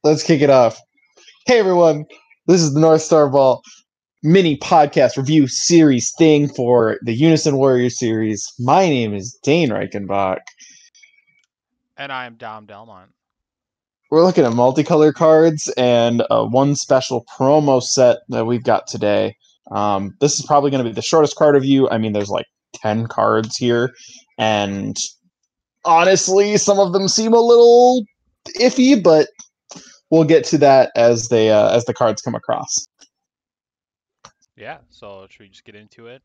Let's kick it off. Hey everyone, this is the NorthstarBall mini podcast review series thing for the Unison Warrior series. My name is Dane Reichenbach. And I'm Dom Delmont. We're looking at multicolor cards and one special promo set that we've got today. This is probably going to be the shortest card review. I mean, there's like 10 cards here, and honestly, some of them seem a little iffy, but we'll get to that as the cards come across. Yeah, so should we just get into it?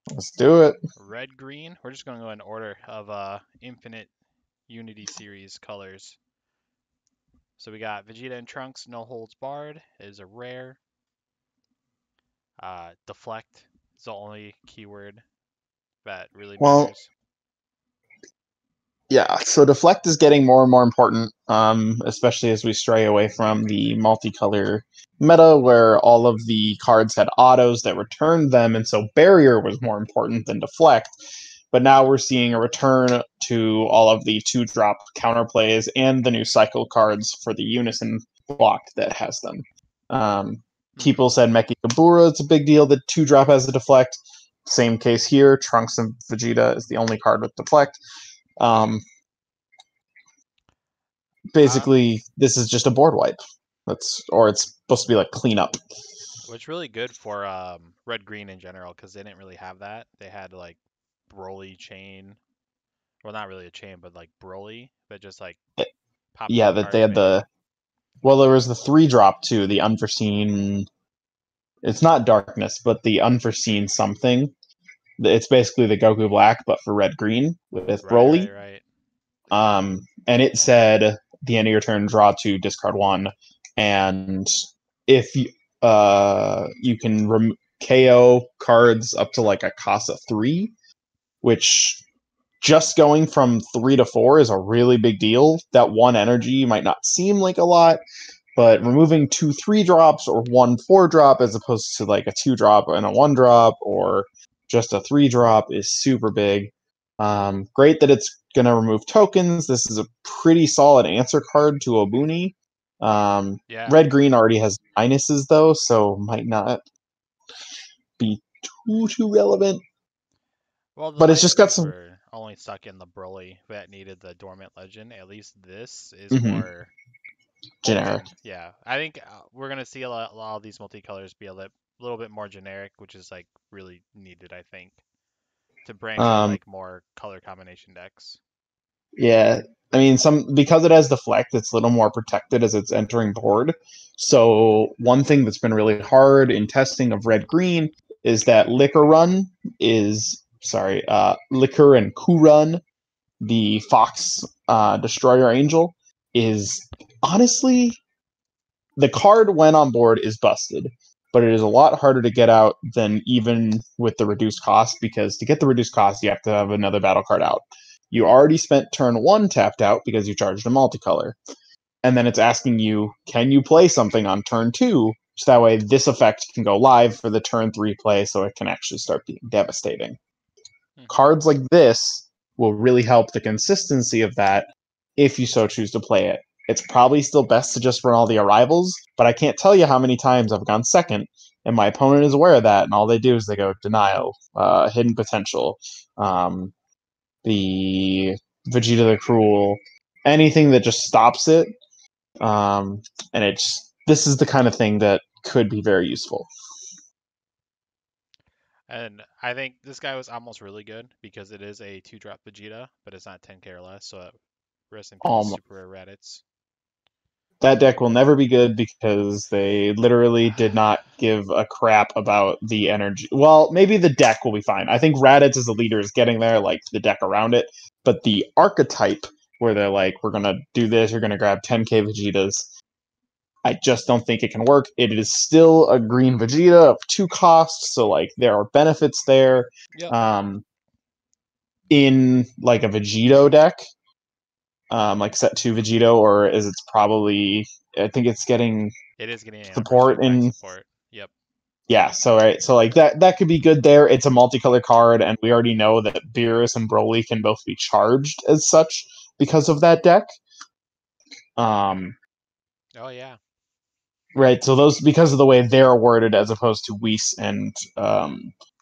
Let's do it. Red, green. We're just going to go in order of Infinite Unity Series colors. So we got Vegeta and Trunks, No Holds Barred is a rare. Deflect is the only keyword that really matters. Yeah, so Deflect is getting more and more important, especially as we stray away from the multicolor meta where all of the cards had autos that returned them, and so Barrier was more important than Deflect. But now we're seeing a return to all of the 2-drop counterplays and the new cycle cards for the Unison block that has them. People said Mechikabura is a big deal that 2-drop has a Deflect. Same case here, Trunks and Vegeta is the only card with Deflect. Basically, this is just a board wipe. It's supposed to be like cleanup. Which really good for red green in general because they didn't really have that. They had like Broly chain, well, not really a chain, but like Broly, but just like yeah, that they had there was the 3-drop too, the unforeseen. It's not darkness, but the unforeseen something. It's basically the Goku Black, but for red green with Broly. Right. And it said the end of your turn, draw 2, discard 1, and if you can KO cards up to like a cost of 3, which just going from 3 to 4 is a really big deal. That 1 energy might not seem like a lot, but removing 2 3-drops or 1 4-drop as opposed to like a 2-drop and a 1-drop or just a 3-drop is super big. Great that it's going to remove tokens. This is a pretty solid answer card to Obuni. Red-green already has minuses, though, so might not be too relevant. Well, but it's just got some... We're only stuck in the Broly that needed the Dormant Legend. At least this is more... generic. Yeah, I think we're going to see a lot of these multicolors be a little bit more generic, which is like really needed, I think, to branch out like more color combination decks. Yeah, I mean, because it has Deflect, it's a little more protected as it's entering board. So one thing that's been really hard in testing of red-green is that Liquor and Kurun, the Fox Destroyer Angel, is honestly, the card when on board is busted, but it is a lot harder to get out than even with the reduced cost, because to get the reduced cost, you have to have another battle card out. You already spent turn 1 tapped out because you charged a multicolor. And then it's asking you, can you play something on turn 2? So that way this effect can go live for the turn 3 play so it can actually start being devastating. Cards like this will really help the consistency of that if you so choose to play it. It's probably still best to just run all the arrivals, but I can't tell you how many times I've gone second, and my opponent is aware of that, and all they do is they go Denial, Hidden Potential, the Vegeta the Cruel, anything that just stops it. And this is the kind of thing that could be very useful. And I think this guy was almost really good because it is a 2-drop Vegeta, but it's not 10k or less, so rest in peace, Super Rare Raditz. That deck will never be good because they literally did not give a crap about the energy. Well, maybe the deck will be fine. I think Raditz as a leader is getting there, like the deck around it. But the archetype, where they're like, we're going to do this, you're going to grab 10k Vegetas, I just don't think it can work. It is still a green Vegeta of 2 costs, so like there are benefits there. Yep. In like a Vegito deck, like set 2 Vegito, or is it's probably, I think it is getting support in support. Yep. Yeah, so like that could be good there. It's a multicolor card, and we already know that Beerus and Broly can both be charged as such because of that deck. Oh yeah. right? So those, because of the way they're worded as opposed to Whis and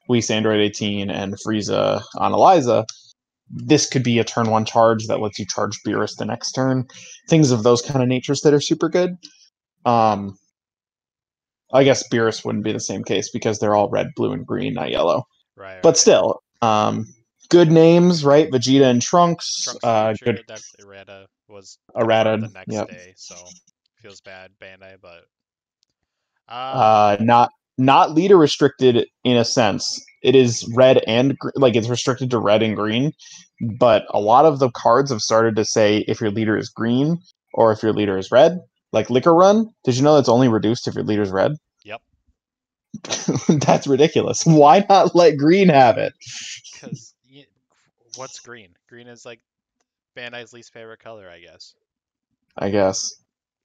Whis Android 18 and Frieza on Eliza, this could be a turn one charge that lets you charge Beerus the next turn. Things of those kind of natures that are super good. Um, I guess Beerus wouldn't be the same case because they're all red, blue, and green, not yellow. Right, But right. still, good names, right? Vegeta and Trunks, Trunks good Future, that errata was confirmed errata. the next Yep. day, so feels bad, Bandai, but Not leader restricted in a sense. It is red and like it's restricted to red and green, but a lot of the cards have started to say if your leader is green or if your leader is red. Like Liquor Run, did you know that's only reduced if your leader's red? yep, That's ridiculous. Why not let green have it? because what's green? Green is like Bandai's least favorite color, I guess. I guess.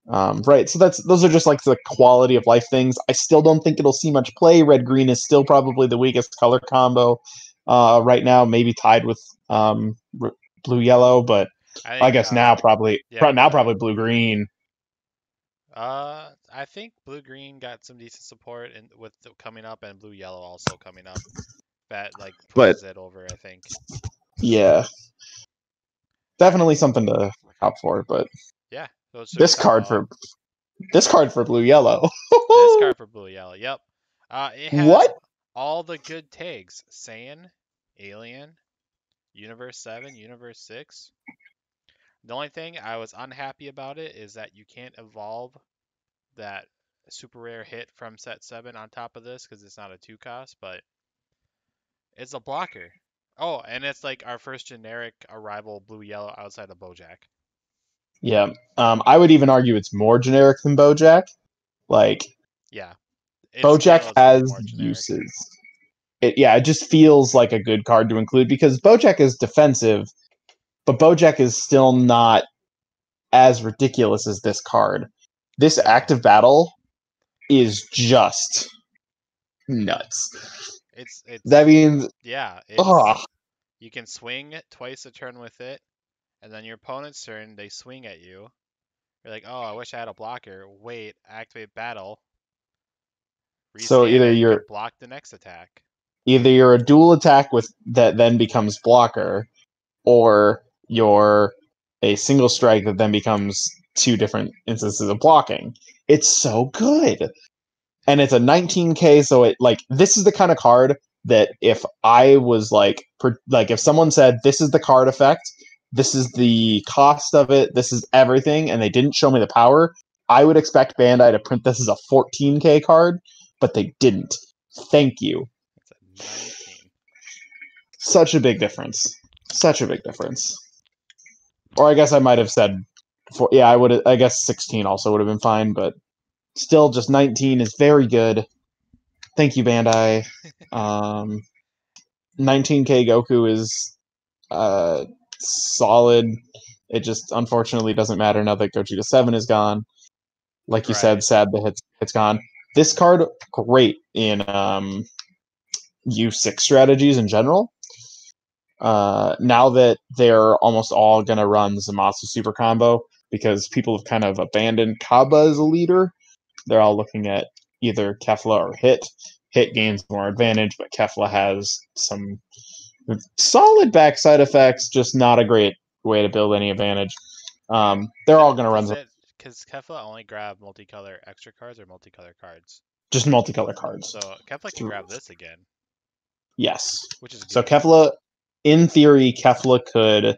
Right, so those are just like the quality of life things. I still don't think it'll see much play. Red green is still probably the weakest color combo right now, maybe tied with blue yellow, but I I think, guess now yeah, go ahead. probably blue green. I think blue green got some decent support and with the coming up, and blue yellow also coming up. That like But pushes it over, I think. yeah, All right, definitely something to look out for. But yeah. So should we this talk card about for this card for blue yellow. this card for blue yellow? Yep. It had What? all the good tags: Saiyan, Alien, Universe 7, Universe 6. The only thing I was unhappy about it is that you can't evolve that super rare hit from set 7 on top of this because it's not a 2 cost, but it's a blocker. Oh, and it's like our first generic arrival blue yellow outside of Bojack. Yeah. I would even argue it's more generic than BoJack. Like Yeah, its BoJack scale is way has more generic. uses. It just feels like a good card to include because BoJack is defensive, but BoJack is still not as ridiculous as this card. This No, active battle is just nuts. it's That means, yeah, it's oh, you can swing twice a turn with it, and then your opponent's turn they swing at you. You're like, oh, I wish I had a blocker. Wait, activate battle, so restand it. You can block the next attack. either you're a dual attack with that then becomes blocker, or you're a single strike that then becomes two different instances of blocking. It's so good. And it's a 19k, so it like this is the kind of card that if I was like if someone said this is the card effect, this is the cost of it, this is everything, and they didn't show me the power, I would expect Bandai to print this as a 14k card, but they didn't. Thank you. It's a 19. Such a big difference. Such a big difference. Or I guess I might have said yeah, I would I guess 16 also would have been fine, but still just 19 is very good. Thank you, Bandai. Um, 19k Goku is solid. It just unfortunately doesn't matter now that Gogeta 7 is gone. Like you said, Right. sad that it's gone. This card, great in U6 strategies in general. Now that they're almost all going to run Zamasu Super Combo, because people have kind of abandoned Kaba as a leader, they're all looking at either Kefla or Hit. Hit gains more advantage, but Kefla has some solid backside effects, just not a great way to build any advantage. They're all going to run Because Kefla only grab multicolor extra cards or multicolor cards? just multicolor cards. So Kefla can grab this again, Yes. which is So good. Kefla, in theory, Kefla could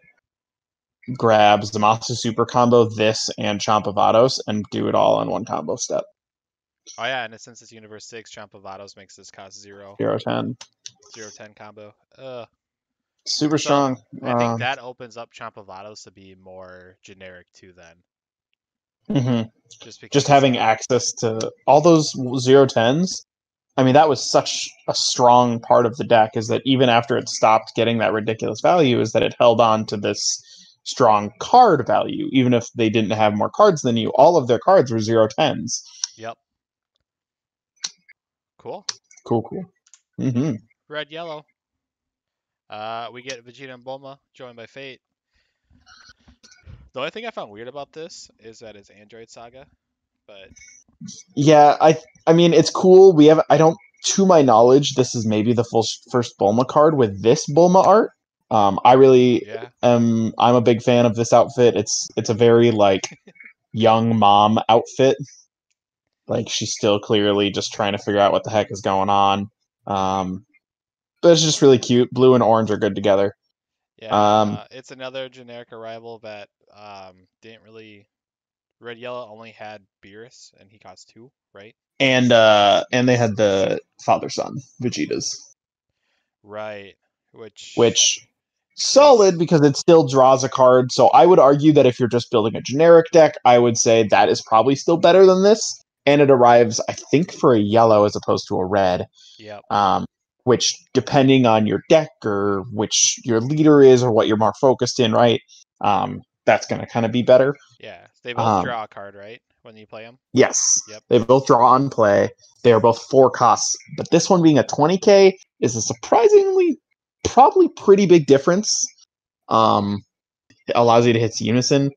grab Zamasu Super Combo, this, and Champavatos, and do it all in one combo step. Oh yeah, and since it's Universe 6, Champavatos makes this cost 0, 0-10. 0-10 combo. Super So strong. I think that opens up Champavatos to be more generic too then. Mhm. Just Just because it's having access to all those 0-10s, I mean, that was such a strong part of the deck, is that even after it stopped getting that ridiculous value, is that it held on to this strong card value. Even if they didn't have more cards than you, all of their cards were 0-10s. Yep. Cool. Cool, cool. Mm-hmm. Red, yellow. We get Vegeta and Bulma joined by Fate. The only thing I found weird about this is that it's Android Saga. but Yeah, I mean it's cool. I don't, to my knowledge, this is maybe the first Bulma card with this Bulma art. I really yeah, I'm a big fan of this outfit. It's a very like young mom outfit. Like she's still clearly just trying to figure out what the heck is going on. Um, but it's just really cute. Blue and orange are good together. yeah. Um, It's another generic arrival that didn't really. Red Yellow only had Beerus, and he costs 2, right? and they had the father son Vegetas, Right, which which solid is because it still draws a card. So I would argue that if you're just building a generic deck, I would say that is probably still better than this. And it arrives, I think, for a yellow as opposed to a red. yep, Which, depending on your deck or which your leader is or what you're more focused in, right? That's going to kind of be better. yeah. They both Um, draw a card, right, when you play them. yes, Yep. they both draw on play. They are both 4 costs, but this one being a 20k is a surprisingly, probably pretty big difference. It allows you to hit unison,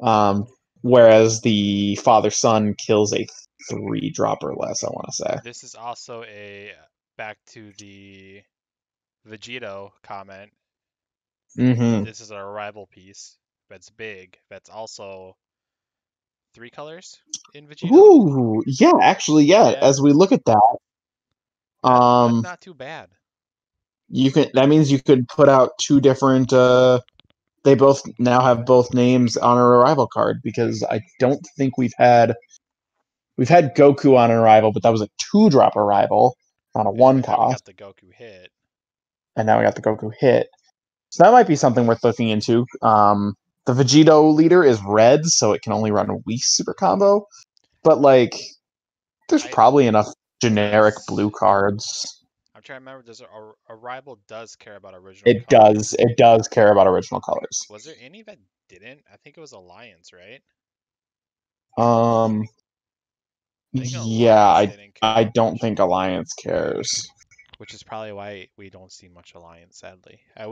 um, whereas the father son kills a 3 drop or less. I want to say. This is also a back to the Vegito comment. Mm-hmm. This is a rival piece that's big. That's also 3 colors in Vegito. Ooh, yeah, actually, yeah. Yeah, As we look at that, that's um, not too bad. you can. That means you could put out 2 different. They both now have both names on a arrival card because I don't think we've had Goku on an arrival, but that was a 2-drop arrival on a And 1 now we got cost, the Goku hit. and now we got the Goku hit. So that might be something worth looking into. The Vegito leader is red, so it can only run a Whis super combo, but like, there's I probably enough generic does blue cards. I'm trying to remember. Does a rival does care about original It color? does. It does care about original colors. Was there any that didn't? I think it was Alliance, right? Um. I think Yeah, Alliance didn't care I that don't much, think Alliance cares. which is probably why we don't see much Alliance, sadly. I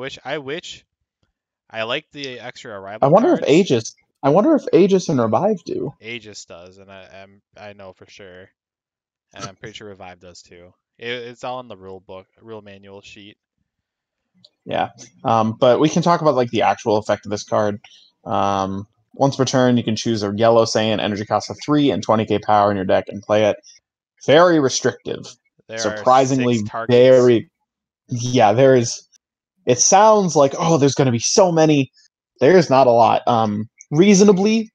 like the extra I arrival wonder if cards. Aegis. I wonder if Aegis and Revive do. Aegis does, and I know for sure, and I'm pretty sure Revive does too. It's all in the rule book, rule manual sheet. Yeah. But we can talk about like the actual effect of this card. Once per turn, you can choose a yellow Saiyan energy cost of 3 and 20k power in your deck and play it. Very restrictive. There are 6 Surprisingly, targets. very. Yeah, there is. It sounds like, oh, there's going to be so many. There's not a lot. Reasonably,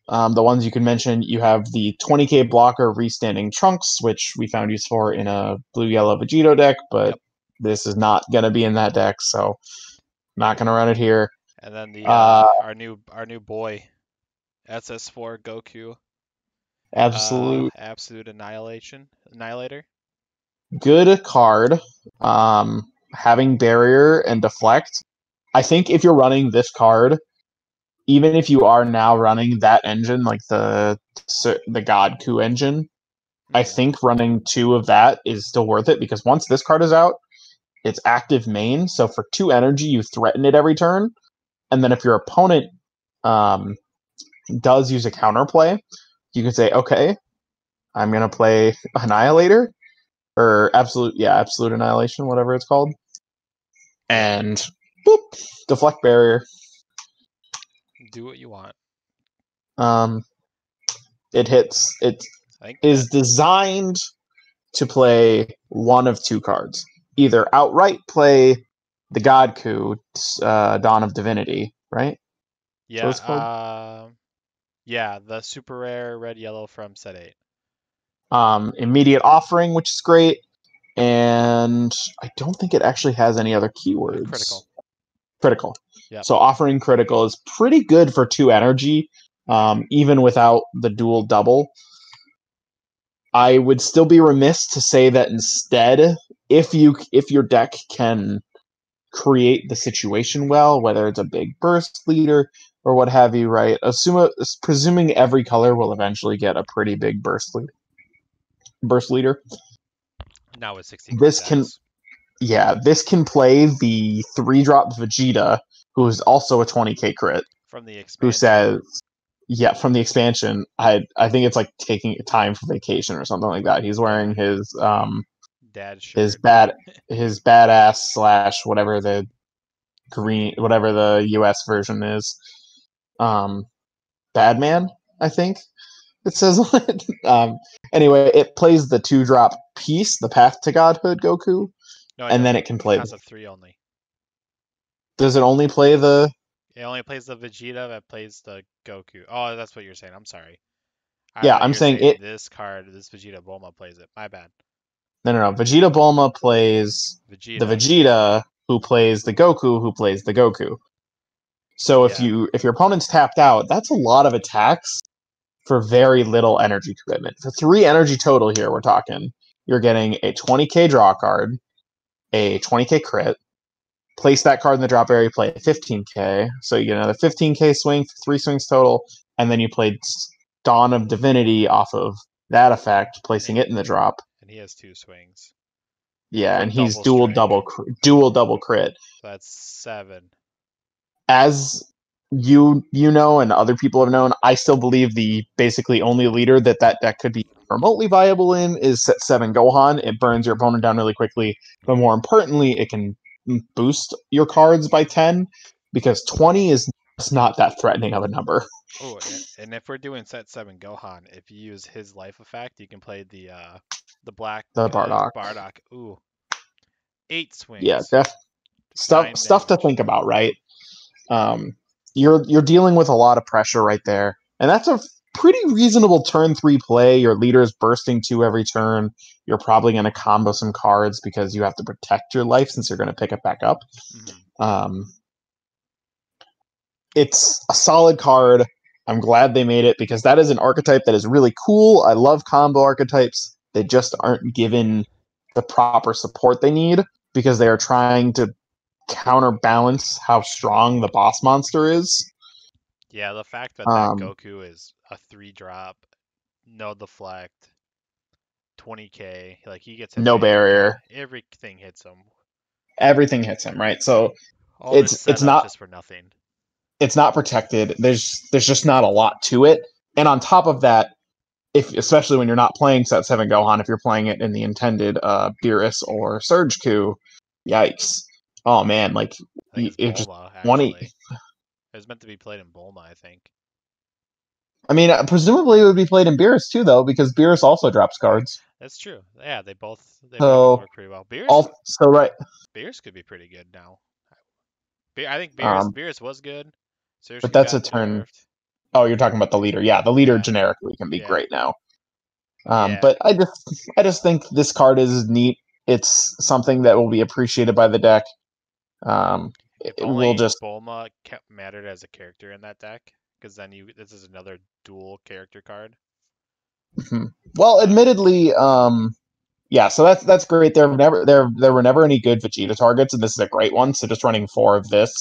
the ones you can mention, you have the 20k blocker Restanding Trunks, which we found use for in a blue-yellow Vegito deck, but Yep. this is not going to be in that deck, so not going to run it here. And then the Uh, our new boy, SS4 Goku, Absolute Absolute Annihilator. good card. Having Barrier and Deflect. I think if you're running this card, even if you are now running that engine, like the God Coup engine, I think running 2 of that is still worth it because once this card is out, it's active main. So for 2 energy, you threaten it every turn, and then if your opponent um, does use a counterplay, you can say, "Okay, I'm gonna play Annihilator or Absolute Annihilation, whatever it's called, Yep. and boop, deflect barrier." Do what you want. Um, it hits. It I think is designed to play one of 2 cards. Either outright play the God Coup, Dawn of Divinity, right? So it's called. Yeah, the super rare red yellow from set 8. Immediate Offering, which is great, and I don't think it actually has any other keywords. Critical. Critical. Yep. So Offering Critical is pretty good for 2 energy, even without the dual double. I would still be remiss to say that instead, if your deck can create the situation well, whether it's a big burst leader or what have you, right? Presuming every color will eventually get a pretty big burst leader. Now with 16 This can decks. this can play the 3-drop Vegeta, who is also a 20k crit, From the who expansion. says Yeah, from the expansion. I think it's like taking time for vacation or something like that. He's wearing Dad his shirt. his badass slash whatever the whatever the US version is. Badman, I think it says on it. Anyway, it plays the 2-drop piece, the Path to Godhood Goku, No, it and then doesn't. it can It play. counts at 3 only. Does it only play the? It only plays the Vegeta that plays the Goku. Oh, that's what you're saying. I'm sorry. I Yeah, thought I'm you were saying saying it. this card, this Vegeta Bulma plays it. My bad. No. Vegeta Bulma plays the Vegeta. Vegeta who plays the Goku who plays the Goku. So Yeah. if your opponent's tapped out, that's a lot of attacks for very little energy commitment. For 3 energy total here, we're talking. You're getting a 20k draw card, a 20k crit. Place that card in the drop area, play a 15k. So you get another 15k swing, 3 swings total, and then you played Dawn of Divinity off of that effect, placing it in the drop. And he has 2 swings. Yeah, For and he's double strike. dual double crit. So that's 7. As you know, and other people have known, I still believe the basically only leader that deck could be remotely viable in is set 7 Gohan. It burns your opponent down really quickly, but more importantly, it can boost your cards by 10 because 20 is just not that threatening of a number. Oh, and if we're doing set 7 Gohan, if you use his life effect, you can play the black The Bardock. Bardock. Ooh. 8 Yeah, swings. 9 stuff to damage. think about, right? You're dealing with a lot of pressure right there, and that's a pretty reasonable turn 3 play. Your leader is bursting 2 every turn. You're probably going to combo some cards because you have to protect your life since you're going to pick it back up. It's a solid card. I'm glad they made it because that is an archetype that is really cool. I love combo archetypes. They just aren't given the proper support they need because they are trying to counterbalance how strong the boss monster is. Yeah, the fact that that Goku is a 3-drop, no deflect, 20k, like he gets hit No by barrier. everything hits him. Everything hits him, right? So All this it's setup not just for nothing. It's not protected. There's just not a lot to it. And on top of that, if especially when you're not playing set 7 Gohan, if you're playing it in the intended Beerus or Surge Coup, yikes. Oh man, like I think it's it just Bulma, 20. actually. It was meant to be played in Bulma, I think. I mean, presumably it would be played in Beerus too, though, because Beerus also drops cards. That's true. Yeah, they both So work pretty well. Beerus right. Beerus could be pretty good now. I think Um, Beerus was good. Surge but Coup that's a got turn. nerfed. Oh, you're talking about the leader. Yeah, the leader Yeah. generically can be Yeah. great now. Yeah. But I just think this card is neat. It's something that will be appreciated by the deck. If It will only just Bulma mattered as a character in that deck, because then this is another dual character card. well, admittedly, yeah. So that's great. There were never any good Vegeta targets, and this is a great one. So just running 4 of this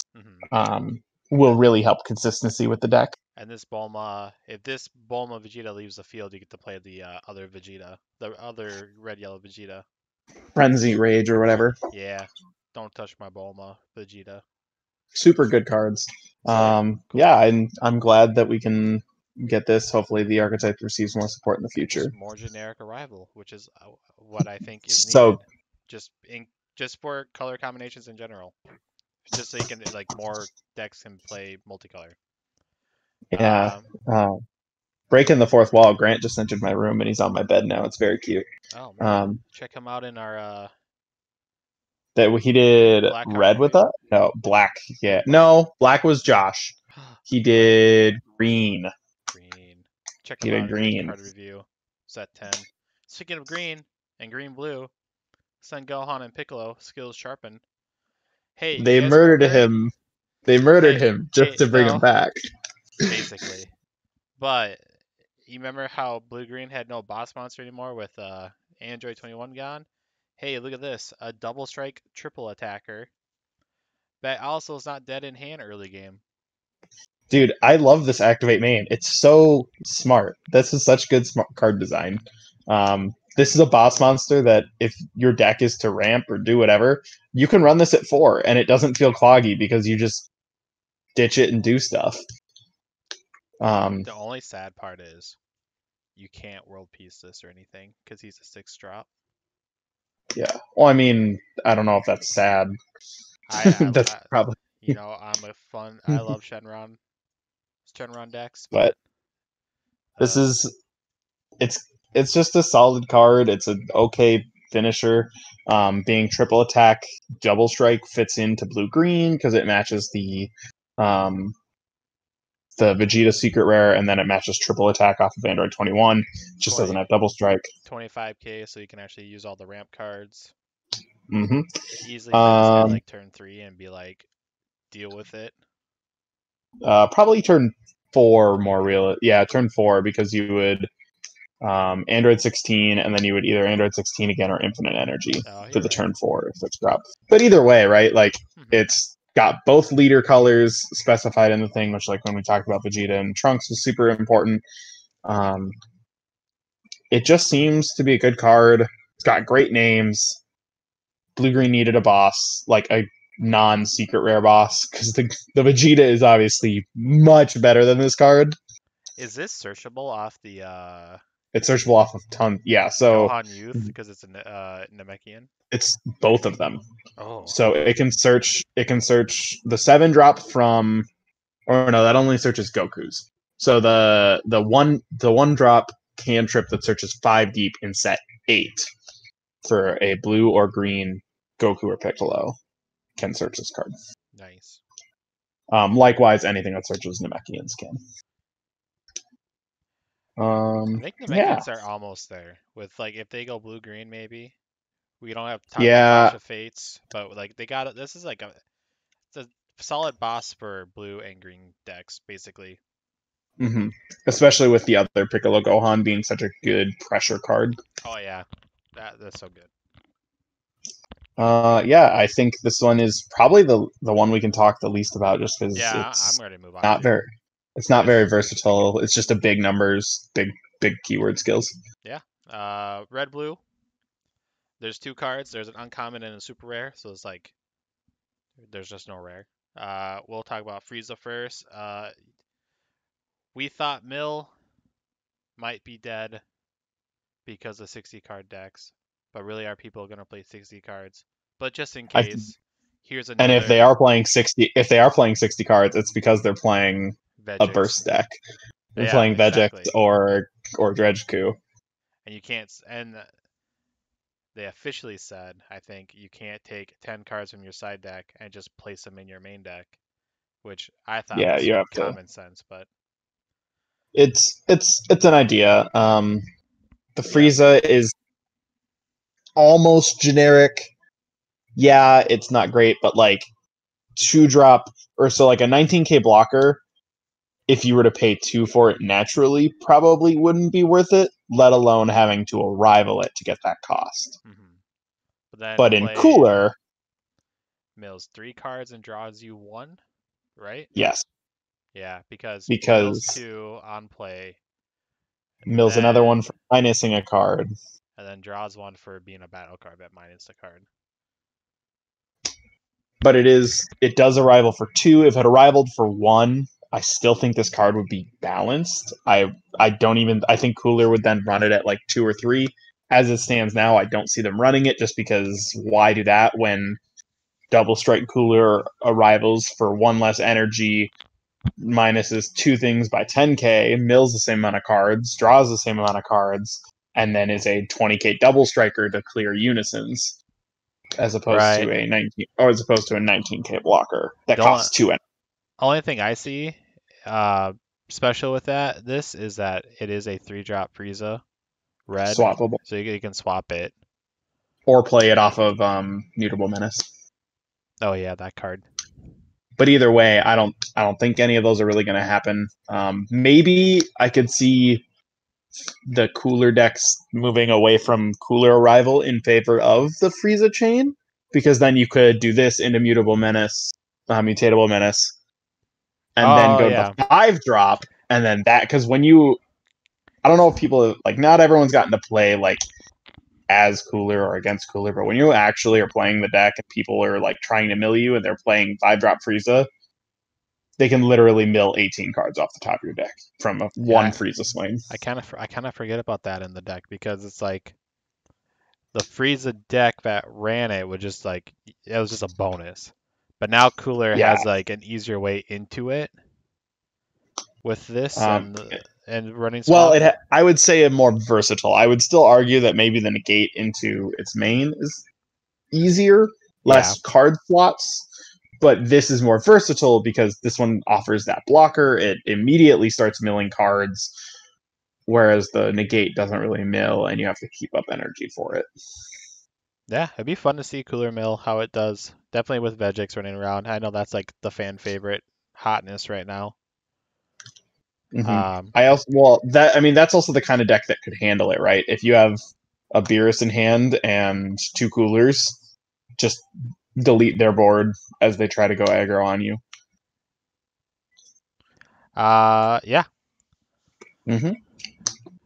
will really help consistency with the deck. And this Bulma, if this Bulma Vegeta leaves the field, you get to play the other Vegeta, the other red yellow Vegeta. Frenzy Rage or whatever. Yeah, don't touch my Bulma Vegeta. Super good cards. Cool. Yeah, and I'm glad that we can get this. Hopefully, the archetype receives more support in the future. Just more generic arrival, which is what I think is So, needed. Just for color combinations in general, just so you can more decks can play multicolor. Yeah. Breaking the fourth wall. Grant just entered my room and he's on my bed now. It's very cute. Oh man, check him out in our. That he did Black red with us? No, black. Yeah, no, black was Josh. He did green. Green. Check him out in the card review. Set 10. Speaking of green and green blue, Son Gohan and Piccolo skills sharpened. Hey, they murdered him. They murdered him just to bring him back. Basically. But you remember how Blue Green had no boss monster anymore with Android 21 gone? Hey, look at this. A double strike triple attacker. That also is not dead in hand early game. Dude, I love this activate main. It's so smart. This is such good smart card design. This is a boss monster that if your deck is to ramp or do whatever, you can run this at 4 and it doesn't feel cloggy because you just ditch it and do stuff. Um, The only sad part is you can't world peace this or anything because he's a 6-drop. yeah. Well, I mean, I don't know if that's sad. That's probably, I love Shenron decks, but but this uh, is it's it's just a solid card. It's an okay finisher. Being triple attack, double strike fits into blue green because it matches um, the Vegeta secret rare, and then it matches triple attack off of Android 21. It just doesn't 20, have double strike. 25k, so you can actually use all the ramp cards. Mm-hmm. Easily play this guy like turn 3 and be like, deal with it. Probably turn 4 more real. Yeah, turn 4 because you would Android 16, and then you would either Android 16 again or Infinite Energy for the Right. turn 4 if it's dropped. But either way, right? Like it's got both leader colors specified in the thing, which like when we talked about Vegeta and Trunks was super important. It just seems to be a good card. It's got great names. Blue Green needed a boss, like a non-secret rare boss, because the Vegeta is obviously much better than this card. Is this searchable off the It's searchable off of ton. Yeah, so Gohan Youth because it's a Namekian? it's both of them. Oh, So it can search. It can search the 7-drop from, or no, that only searches Goku's. So the one drop cantrip that searches 5 deep in set 8 for a blue or green Goku or Piccolo can search this card. nice. Likewise, anything that searches Namekians can. I think Yeah, Namekians are almost there. With like if they go blue green, maybe we don't have yeah. Tasha Fates, but like they got it. This is like it's a solid boss for blue and green decks, basically. Mm-hmm. Especially with the other Piccolo Gohan being such a good pressure card. Oh yeah, that's so good. Yeah, I think this one is probably the one we can talk the least about, just because Yeah, I'm it's ready to move on not too. very it's not very versatile. It's just a big numbers, big keyword skills. Yeah. Red blue. There's 2 cards. There's an uncommon and a super rare, so it's like there's just no rare. We'll talk about Frieza first. We thought Mill might be dead because of 60 card decks, but really are people going to play 60 cards? But just in I case, here's and if they another are playing 60, if they are playing 60 cards, it's because they're playing a Vegix. burst deck. They're Yeah, playing Vegix exactly. or Dredgeku. And you can't, and they officially said, I think, you can't take 10 cards from your side deck and just place them in your main deck, which I thought Yeah, was you have to. common sense, but It's an idea. The yeah. Frieza is almost generic. Yeah, it's not great, but like 2-drop or so like a 19k blocker, if you were to pay 2 for it naturally, probably wouldn't be worth it, let alone having to arrival it to get that cost. But then But in play Cooler, Mills 3 cards and draws you 1, right? yes, Yeah, because Mills because 2 on play, and Mill's another one then for minusing a card. draws 1 for being a battle card that minus the card. But it does arrival for 2. If it arrivaled for 1, I still think this card would be balanced. I think Cooler would then run it at like 2 or 3. As it stands now, I don't see them running it just because why do that when Double Strike Cooler arrivals for 1 less energy, minuses 2 things by 10k, mills the same amount of cards, draws the same amount of cards, and then is a 20k double striker to clear unisons, as opposed Right. to a 19k blocker that The costs 2 energy. only thing I see special with this is that it is a 3-drop Frieza red, Swappable. so you can swap it. Or play it off of Mutable Menace. Oh yeah, that card. But either way, I don't think any of those are really going to happen. Maybe I could see the Cooler decks moving away from Cooler Arrival in favor of the Frieza chain, because then you could do this into Mutable Menace, Mutatable Menace, and then Oh go to yeah. the 5-drop, and then that, because when you, I don't know if people, like, not everyone's gotten to play, like, as Cooler or against Cooler, but when you actually are playing the deck and people are, like, trying to mill you and they're playing 5-drop Frieza, they can literally mill 18 cards off the top of your deck from one Frieza swing. I kind of forget about that in the deck because it's like the Frieza deck that ran it would just like it was just a bonus. But now Cooler has like an easier way into it with this and running swap. Well, I would say more versatile. I would still argue that maybe the negate into its main is easier, less card slots, but this is more versatile because this one offers that blocker. It immediately starts milling cards, whereas the negate doesn't really mill, and you have to keep up energy for it. Yeah, it'd be fun to see Cooler Mill how it does. Definitely with Vegix running around. I know that's like the fan favorite hotness right now. Mm-hmm. That's also the kind of deck that could handle it, right? If you have a Beerus in hand and 2 Coolers, just delete their board as they try to go aggro on you. Yeah. Mm-hmm.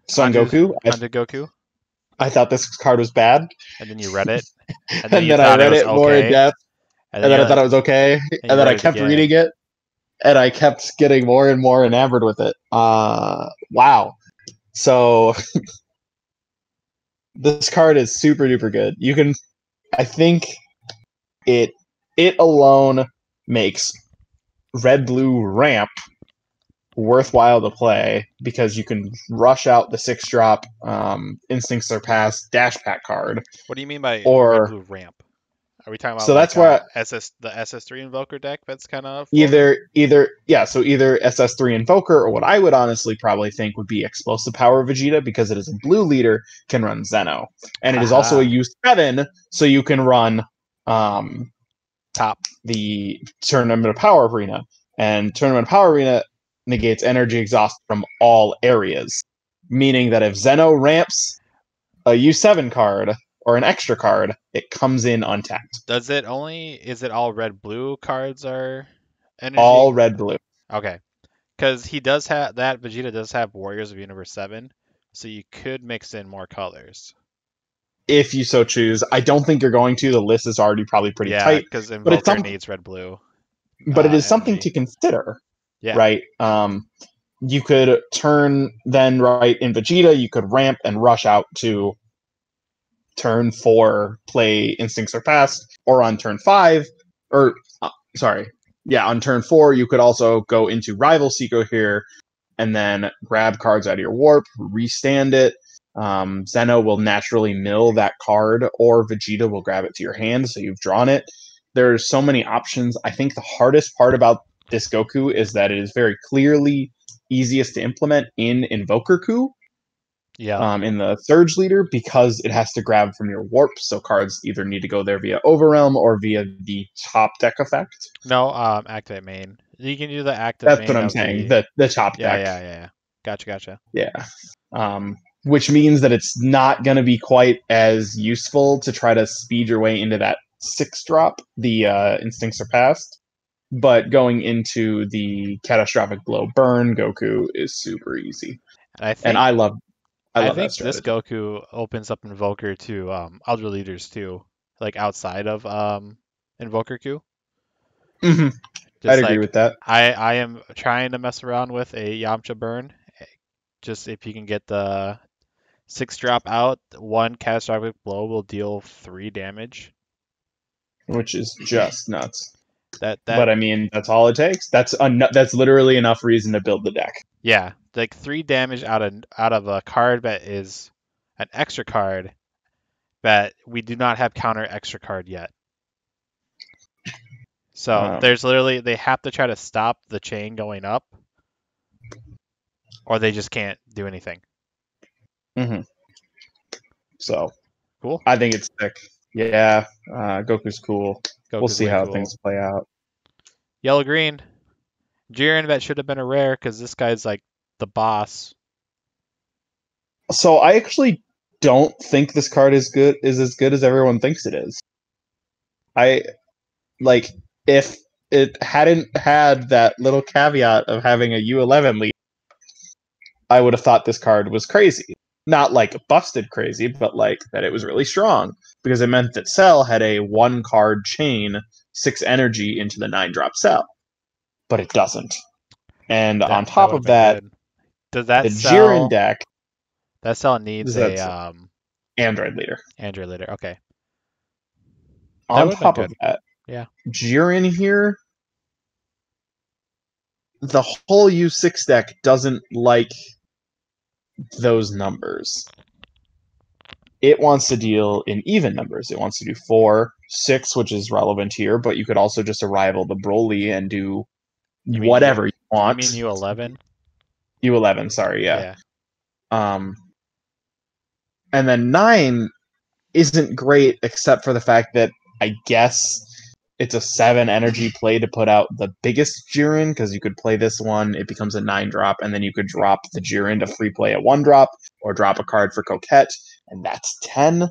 Son Goku. Goku. I thought this card was bad. And then you read it. And then, I read it more in depth. And then I thought it was okay. And then I kept reading it. And I kept getting more and more enamored with it. Wow. So this card is super duper good. I think it alone makes red blue ramp worthwhile to play because you can rush out the 6-drop Instinct Surpass dash pack card. What do you mean by red blue ramp? Are we talking about so that's where the SS3 Invoker deck that's kind of either SS3 Invoker or what I would honestly probably think would be Explosive Power Vegeta because it is a blue leader, can run Zeno. And it is also a U7, so you can run the Tournament of Power Arena. And Tournament of Power Arena negates energy exhaust from all areas, meaning that if Zeno ramps a U7 card or an extra card, it comes in untapped. Is it all red-blue cards are energy? All red-blue. Okay. Because Vegeta does have Warriors of Universe 7, so you could mix in more colors. If you so choose. I don't think you're going to. The list is already probably pretty tight. Yeah, because Invoker needs red-blue. But it is something to consider, right? You could turn then right in Vegeta, you could ramp and rush out to turn 4, play Instinct Surpass, or on turn 5, on turn 4, you could also go into Rival Seiko here, and then grab cards out of your warp, restand it. Zeno will naturally mill that card, or Vegeta will grab it to your hand, so you've drawn it. There's so many options. I think the hardest part about this Goku is that it is very clearly easiest to implement in Invoker Coup. In the Surge Leader, because it has to grab from your warp, so cards either need to go there via Overrealm or via the top deck effect. No, activate main. You can do the active main. That's what I'm saying. The top deck. Yeah. Gotcha. Yeah. Which means that it's not going to be quite as useful to try to speed your way into that 6-drop, the Instinct Surpassed. But going into the Catastrophic Blow Burn Goku is super easy. And I love I think this Goku opens up Invoker to other leaders too, like outside of Invoker Coup. Mm-hmm. I'd agree with that. I am trying to mess around with a Yamcha burn. Just if you can get the 6-drop out, 1 Catastrophic Blow will deal 3 damage. Which is just nuts. But I mean, that's all it takes. That's literally enough reason to build the deck. Yeah, like 3 damage out of a card that is an extra card that we do not have counter extra card yet. So there's literally, they have to try to stop the chain going up, or they just can't do anything. Mm-hmm. So cool. I think it's sick. Yeah, Goku's cool. We'll see how things play out. Yellow green. Jiren, that should have been a rare because this guy's like the boss. So I actually don't think this card is as good as everyone thinks it is. If it hadn't had that little caveat of having a U11 lead, I would have thought this card was crazy. Not like busted crazy, but like that it was really strong because it meant that Cell had a 1-card chain 6 energy into the 9-drop Cell. but it doesn't. And on That top would have of been that, good. Does the that Jiren sell? deck That cell needs that's a Android leader. Android leader. Okay, that On would have been top of good. that, Yeah. Jiren here, the whole U6 deck doesn't like those numbers. It wants to deal in even numbers. It wants to do 4, 6, which is relevant here, but you could also just arrival the Broly and do You mean whatever you You want. mean U11? U11, sorry, yeah. Yeah. Um, and then 9 isn't great except for the fact that I guess it's a 7 energy play to put out the biggest Jiren, because you could play this one, it becomes a 9 drop, and then you could drop the Jiren to free play a 1 drop, or drop a card for Coquette, and that's 10.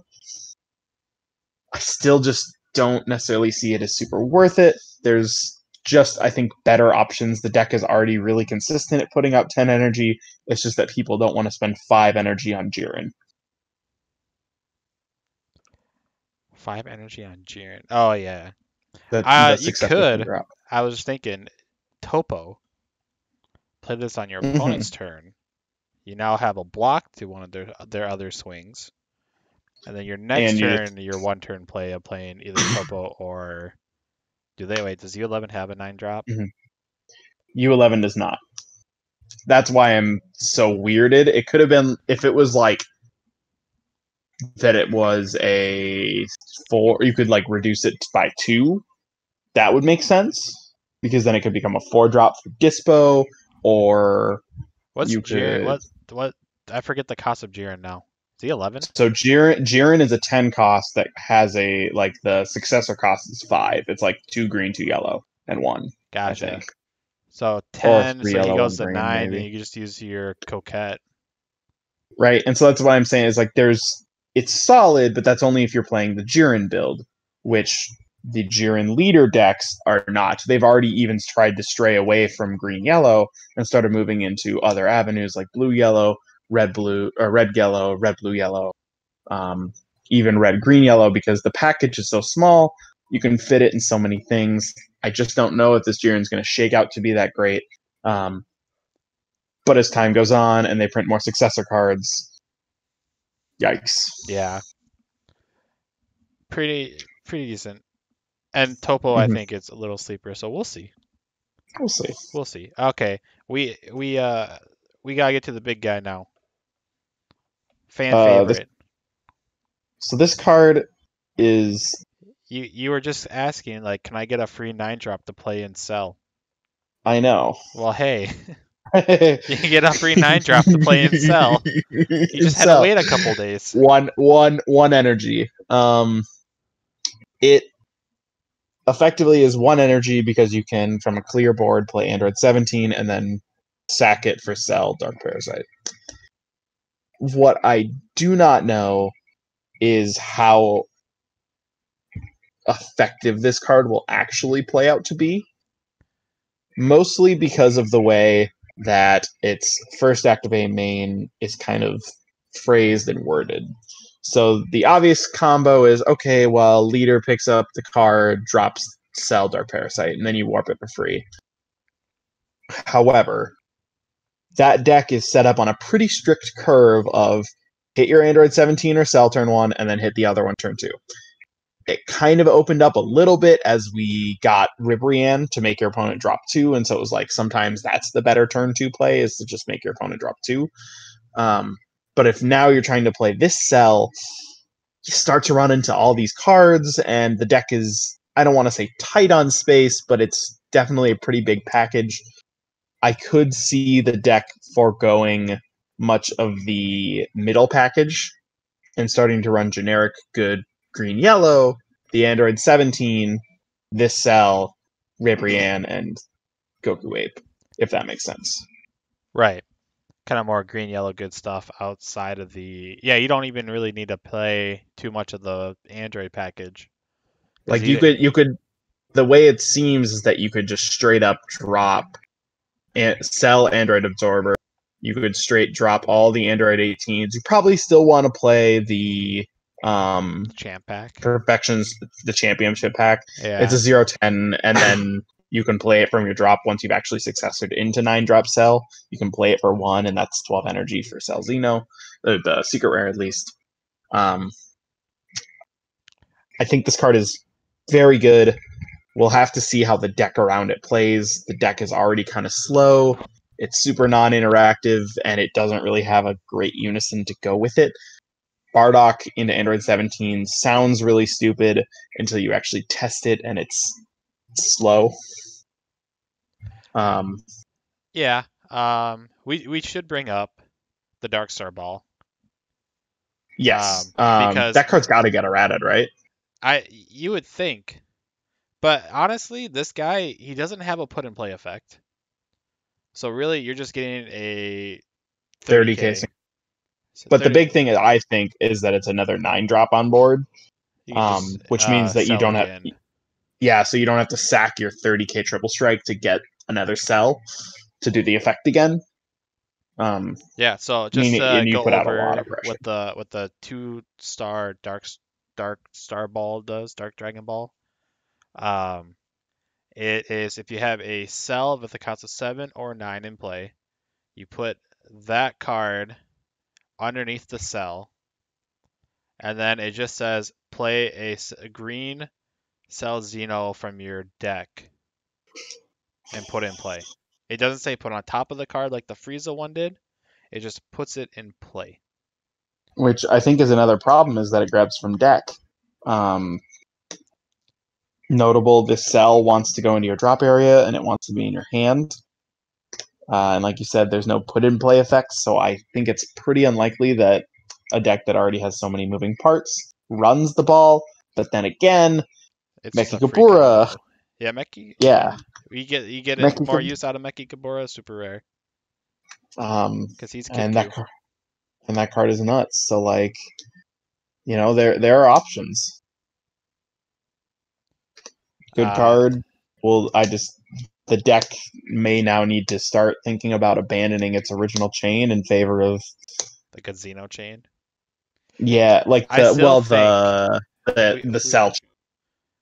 I still just don't necessarily see it as super worth it. There's just, I think, better options. The deck is already really consistent at putting out 10 energy. It's just that people don't want to spend 5 energy on Jiren. 5 energy on Jiren. Oh yeah. The You successor can could. drop. I was thinking, Topo. Play this on your Mm-hmm. opponent's turn. You now have a block to one of their other swings, and then your next And you turn, just your 1 turn play of playing either Topo or wait? Does U11 have a 9 drop? U11 does not. That's why I'm so weirded. It could have been if it was like that. It was a 4. You could like reduce it by 2. That would make sense because then it could become a 4 drop for Dispo, or What's you Jiren? could. What? I forget the cost of Jiren now. Is he 11? So Jiren is a 10 cost that has a like the successor cost is 5. It's like 2 green, 2 yellow, and 1. I Gotcha. think, So or 10. 3 So he yellow, 1 goes to green, 9, and maybe. you can just use your Coquette. Right, and so that's what I'm saying is like it's solid, but that's only if you're playing the Jiren build, which the Jiren leader decks are not. They've already even tried to stray away from green yellow and started moving into other avenues like blue yellow, red blue, or red yellow, red blue yellow, even red green yellow, because the package is so small, you can fit it in so many things. I just don't know if this Jiren's going to shake out to be that great. But as time goes on and they print more successor cards, yikes. Yeah, pretty decent. And Topo, I Mm-hmm. think it's a little sleeper, so we'll see. We'll see. We'll see. Okay, we gotta get to the big guy now. Fan favorite. So this card is. You were just asking like, can I get a free 9 drop to play and sell? I know. Well, hey, you can get a free 9 drop to play and sell. You just had to wait a couple days. One energy. It effectively is 1 energy because you can, from a clear board, play Android 17 and then sack it for sell Dark Parasite. What I do not know is how effective this card will actually play out to be. Mostly because of the way that its first activate main is kind of phrased and worded. So the obvious combo is, okay, well, leader picks up the card, drops sell Dark Parasite, and then you warp it for free. However, that deck is set up on a pretty strict curve of hit your Android 17 or sell turn 1, and then hit the other one turn 2. It kind of opened up a little bit as we got Ribrianne to make your opponent drop 2, and so it was like sometimes that's the better turn 2 play, is to just make your opponent drop 2. But if now you're trying to play this cell, you start to run into all these cards, and the deck is, I don't want to say tight on space, but it's definitely a pretty big package. I could see the deck foregoing much of the middle package and starting to run generic good green yellow, the Android 17, this cell, Ribrianne, and Goku Ape, if that makes sense. Right. Kind of more green, yellow, good stuff outside of the. Yeah, you don't even really need to play too much of the Android package. Like you could the way it seems is that you could just straight up drop and sell Android Absorber. You could straight drop all the Android 18s. You probably still want to play the Champ pack. Perfections, the championship pack. Yeah. It's a 0-10, and then You can play it from your drop once you've actually successored into 9-drop Cell. You can play it for 1, and that's 12 energy for Cell Xeno, the secret rare at least. I think this card is very good. We'll have to see how the deck around it plays. The deck is already kind of slow. It's super non-interactive, and it doesn't really have a great unison to go with it. Bardock into Android 17 sounds really stupid until you actually test it, and it's slow. Yeah. We should bring up the NorthstarBall. Yes. Because that card's got to get errated, right? you would think, but honestly, this guy, he doesn't have a put and play effect. So really, you're just getting a 30K. But the big thing I think is that it's another 9-drop on board, You can just which means that you don't again. have. Yeah, so you don't have to sack your 30K triple strike to get another cell to do the effect again. Yeah, so just and you go put out a lot over of pressure. what the 2-star dark star ball does, Dark Dragon Ball. It is if you have a cell with a cost of 7 or 9 in play, you put that card underneath the cell, and then it just says play a green Cell Xeno from your deck and put it in play. It doesn't say put on top of the card like the Frieza one did. It just puts it in play. Which I think is another problem, is that it grabs from deck. Notable, this cell wants to go into your drop area, and it wants to be in your hand. And like you said, there's no put-in-play effects, so I think it's pretty unlikely that a deck that already has so many moving parts runs the ball. But then again, It's Meki just a free combo. Yeah, Meki. Yeah, You get it more use out of Meki Kabura, super rare. Because he's and Kitku. that card is nuts. So like, there are options. Good card. Well, the deck may now need to start thinking about abandoning its original chain in favor of the Xeno chain. Yeah, like the cell.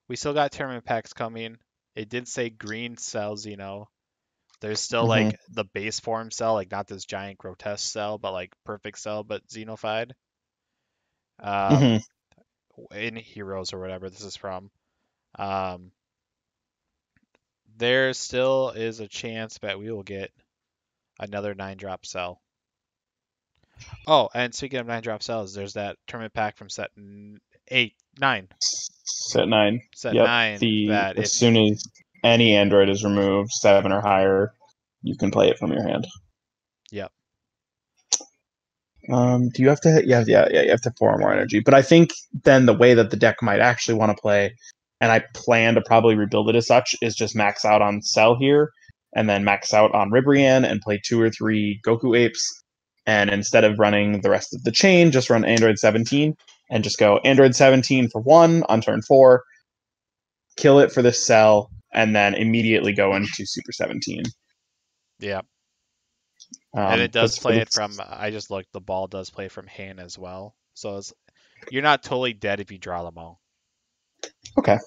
We still got tournament packs coming. It did say green Cell Xeno. There's still like the base form cell, like not this giant grotesque cell, but like perfect cell, but xenofied. In Heroes or whatever this is from. There still is a chance that we will get another 9-drop cell. Oh, and speaking of 9-drop cells, there's that tournament pack from set 9. Set 9. Set yep. 9. As soon as any android is removed, 7 or higher, you can play it from your hand. Yep. Do you have to? Yeah. You have to 4 or more energy. But I think then the way that the deck might actually want to play, and I plan to probably rebuild it as such, is just max out on Cell here, and then max out on Ribrianne and play 2 or 3 Goku Apes. And instead of running the rest of the chain, just run Android 17 and just go Android 17 for 1 on turn 4, kill it for this cell, and then immediately go into Super 17. Yeah. And it does play it from, I just looked, the ball does play from hand as well. So you're not totally dead if you draw them all. Okay.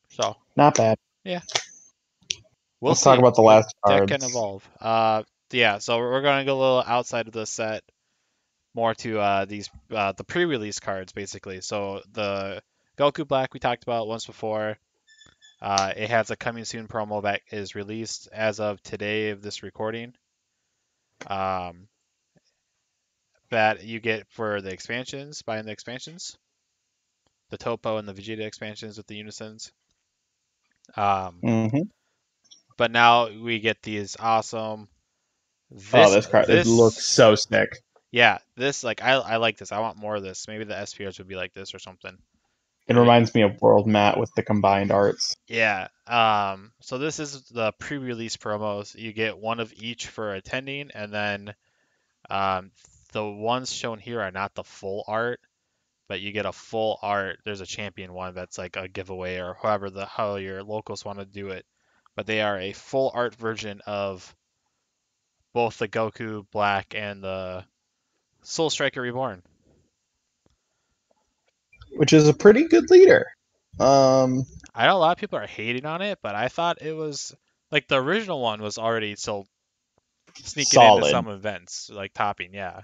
So. Not bad. Yeah. Let's talk about the last cards. Deck can evolve. Yeah, so we're going to go a little outside of the set, more to these the pre-release cards, basically. So the Goku Black we talked about once before. It has a coming soon promo that is released as of today of this recording. That you get for the expansions, buying the expansions, the Topo and the Vegeta expansions with the unisons. But now we get these awesome. This card, it looks so sick. Yeah, this, like, I like this. I want more of this. Maybe the SPRs would be like this or something. It reminds me of World Mat with the combined arts. Yeah. So this is the pre-release promos. You get one of each for attending, and then the ones shown here are not the full art, but you get a full art. There's a champion one that's like a giveaway, or how your locals want to do it. But they are a full art version of both the Goku Black and the Soul Striker Reborn, which is a pretty good leader. I know a lot of people are hating on it, but I thought it was Like the original one was already still sneaking into solid. some events, like topping. Yeah.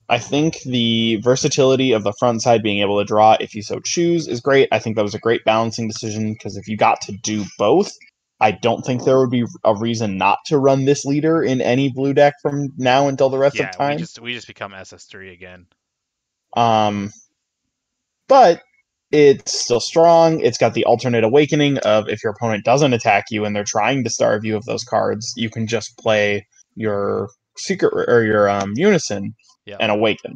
I think the versatility of the front side being able to draw if you so choose is great. I think that was a great balancing decision because if you got to do both, I don't think there would be a reason not to run this leader in any blue deck from now until the rest of Yeah, we time. just become SS3 again. Um, but it's still strong. It's got the alternate awakening of if your opponent doesn't attack you and they're trying to starve you of those cards, you can just play your secret or your unison Yep. and awaken.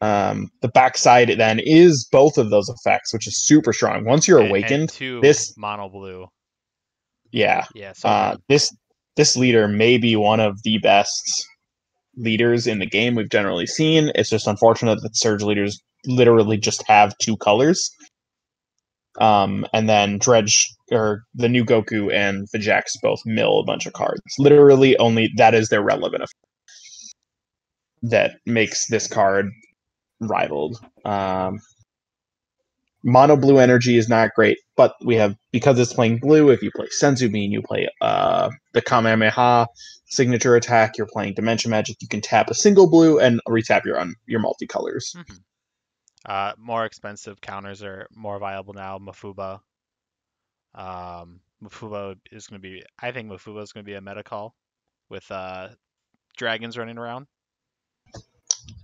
The backside then is both of those effects, which is super strong. Once you're And awakened, two this mono blue. yeah, Yeah, so good. this leader may be one of the best leaders in the game we've generally seen. It's just unfortunate that Surge leaders literally just have two colors. And then Dredge or the new Goku and the Jax both mill a bunch of cards. Literally, only that is their relevant effect that makes this card rivaled. Mono blue energy is not great, but we have because it's playing blue. If you play Senzu Bean, you play the Kamehameha signature attack. You're playing Dimension Magic. You can tap a single blue and retap your multicolors. More expensive counters are more viable now. Mafuba. Mafuba is going to be. I think Mafuba is going to be a meta call with dragons running around.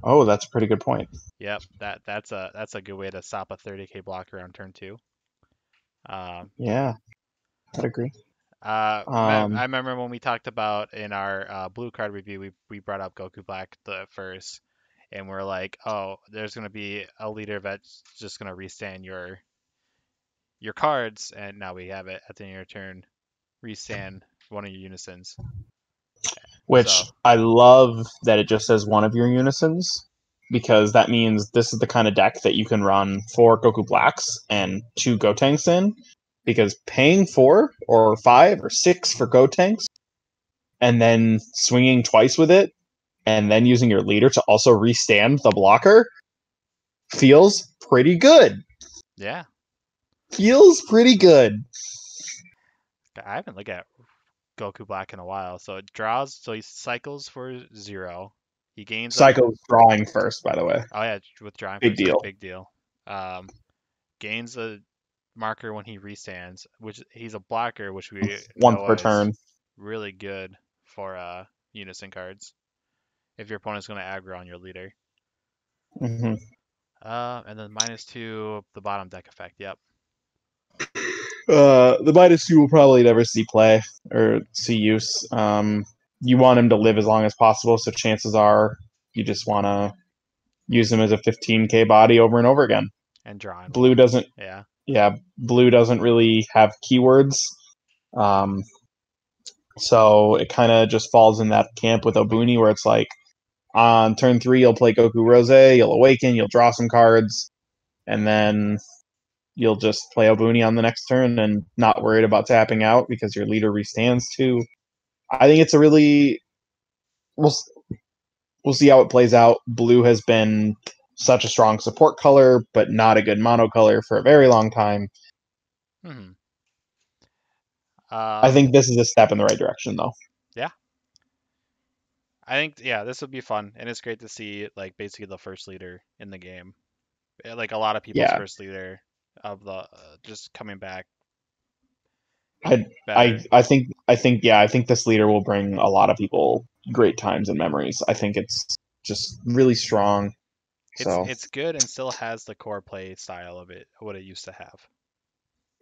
Oh, that's a pretty good point. Yep, that's a good way to stop a 30k block around turn 2. Yeah, I'd agree. I remember when we talked about in our blue card review, we brought up Goku Black the first, and we're like, oh, there's gonna be a leader that's just gonna restand your cards, and now we have it at the end of your turn, restand one of your unisons. Which So I love that it just says one of your unisons because that means this is the kind of deck that you can run 4 Blacks and 2 Gotenks in. Because paying 4 or 5 or 6 for Gotenks and then swinging twice with it and then using your leader to also restand the blocker feels pretty good. yeah, Feels pretty good. I haven't looked at Goku Black in a while. So it draws, so he cycles for 0. He gains a Psycho's drawing first, by the way. oh yeah, withdrawing Big first, yeah, deal. big deal. Um, gains a marker when he restands, which he's a blocker, which we Once know per is turn. really good for unison cards if your opponent's going to aggro on your leader. Mm-hmm. And then -2, the bottom deck effect. Yep. The -2 will probably never see play or see use. You want him to live as long as possible, so chances are you just want to use him as a 15k body over and over again. And drawing Blue one. doesn't. Yeah. Yeah, blue doesn't really have keywords. So it kind of just falls in that camp with Obuni where it's like on turn 3 you'll play Goku Rose, you'll awaken, you'll draw some cards, and then you'll just play Obuni on the next turn and not worried about tapping out because your leader restands too. I think it's a really we'll see how it plays out. Blue has been such a strong support color, but not a good mono color for a very long time. Hmm. I think this is a step in the right direction, though. Yeah. I think this would be fun, and it's great to see like basically the first leader in the game, like a lot of people's Yeah, first leader of the just coming back I, better. I think this leader will bring a lot of people great times and memories. I think it's just really strong. So, It's good and still has the core play style of it, what it used to have.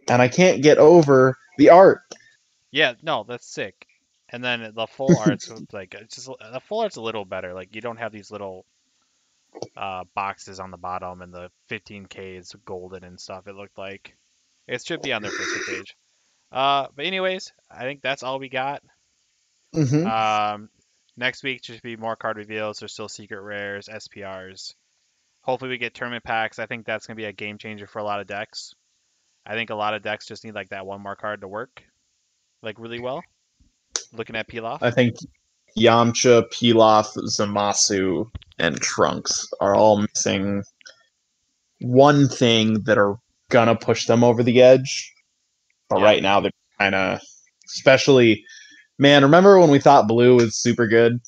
and I can't get over the art. Yeah, no, that's sick. And then the full art's like it's just the full art's a little better. Like you don't have these little boxes on the bottom and the 15k is golden and stuff. It looked like it should be on their Facebook page. But anyways, I think that's all we got. Mm-hmm. Next week should be more card reveals. There's still secret rares, SPRs. Hopefully we get tournament packs. I think that's gonna be a game changer for a lot of decks. I think a lot of decks just need like that one more card to work like really well. Looking at Pilaf. I think Yamcha, Pilaf, Zamasu, and Trunks are all missing one thing that are gonna push them over the edge. But Yep. right now they're kind of Especially, man, remember when we thought blue was super good?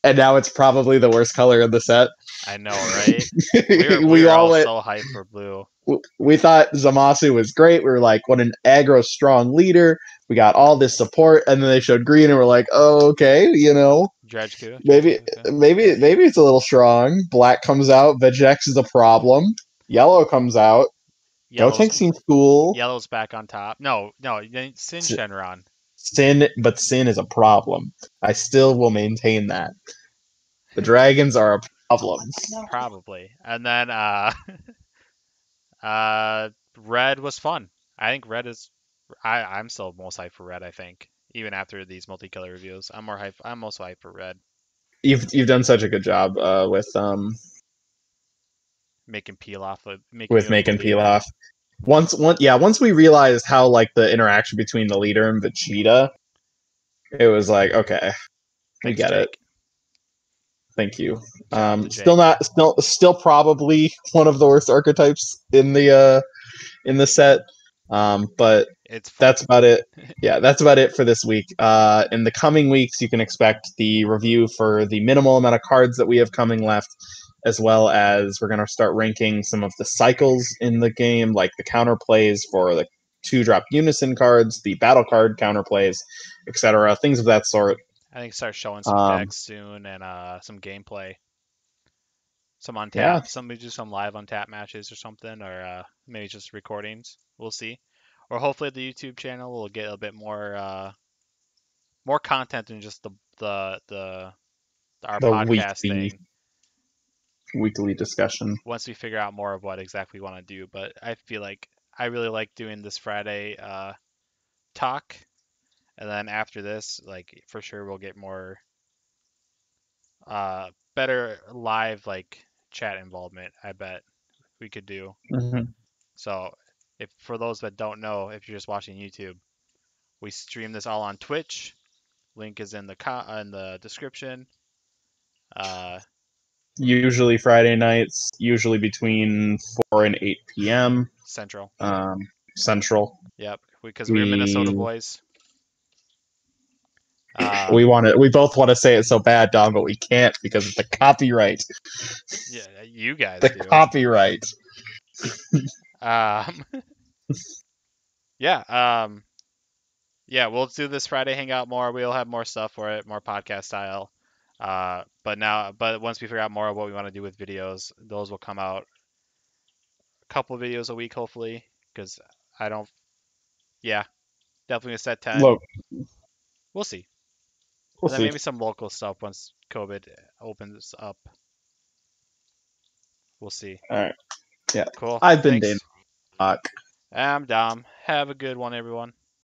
And now it's probably the worst color in the set. I know, right? We we were all all went. so hyped for blue. We thought Zamasu was great. We were like, what an aggro strong leader. We got all this support, and then they showed green, and we're like, oh, okay, Dredgeku. maybe it's a little strong. Black comes out, Vegex is a problem. Yellow comes out. Yellow's Gotenks seems cool. Yellow's back on top. No, Sin S- Shenron. Sin is a problem. I still will maintain that. The dragons are a problem. Probably. And then Red was fun. I think Red is I'm still most hyped for Red, I think. Even after these multicolor reviews. I'm also hyped for Red. You've done such a good job Making Pilaf making with you a making believer. Pilaf. Once we realized how like the interaction between the leader and Vegeta, it was like, okay, we Thanks, get it. Jake. Thank you. Shout out to Jake. Still probably one of the worst archetypes in the set. But It's fun. that's about it. Yeah, that's about it for this week. In the coming weeks, you can expect the review for the minimal amount of cards that we have coming left, as well as we're going to start ranking some of the cycles in the game, like the counterplays for the 2-drop unison cards, the battle card counterplays, etc. Things of that sort. I think start showing some decks soon and some gameplay. Some on Yeah. tap. Somebody do some live on tap matches or something, or maybe just recordings. We'll see. Or hopefully the YouTube channel will get a bit more content than just our The podcast thing. weekly discussion. Once we figure out more of what exactly we want to do, but I feel like I really like doing this Friday talk, and then after this, like for sure we'll get more better live like chat involvement. I bet we could do. Mm-hmm. So, if for those that don't know, if you're just watching YouTube, we stream this all on Twitch. Link is in the description. Usually Friday nights, usually between 4 and 8 p.m. Central. Central. Yep, because we're Minnesota boys. We both want to say it so bad, Dom, but we can't because of the copyright. Yeah, you guys The do. copyright. Yeah. Yeah, we'll do this Friday hangout more. We'll have more stuff for it, more podcast style. But once we figure out more of what we want to do with videos, those will come out a couple of videos a week, hopefully. Because I don't, yeah, definitely a set 10. Look, We'll see. we'll And then see. maybe some local stuff once COVID opens up. We'll see. All right. Yeah. Cool. I've been Thanks. Dane. I'm Dom. Have a good one, everyone.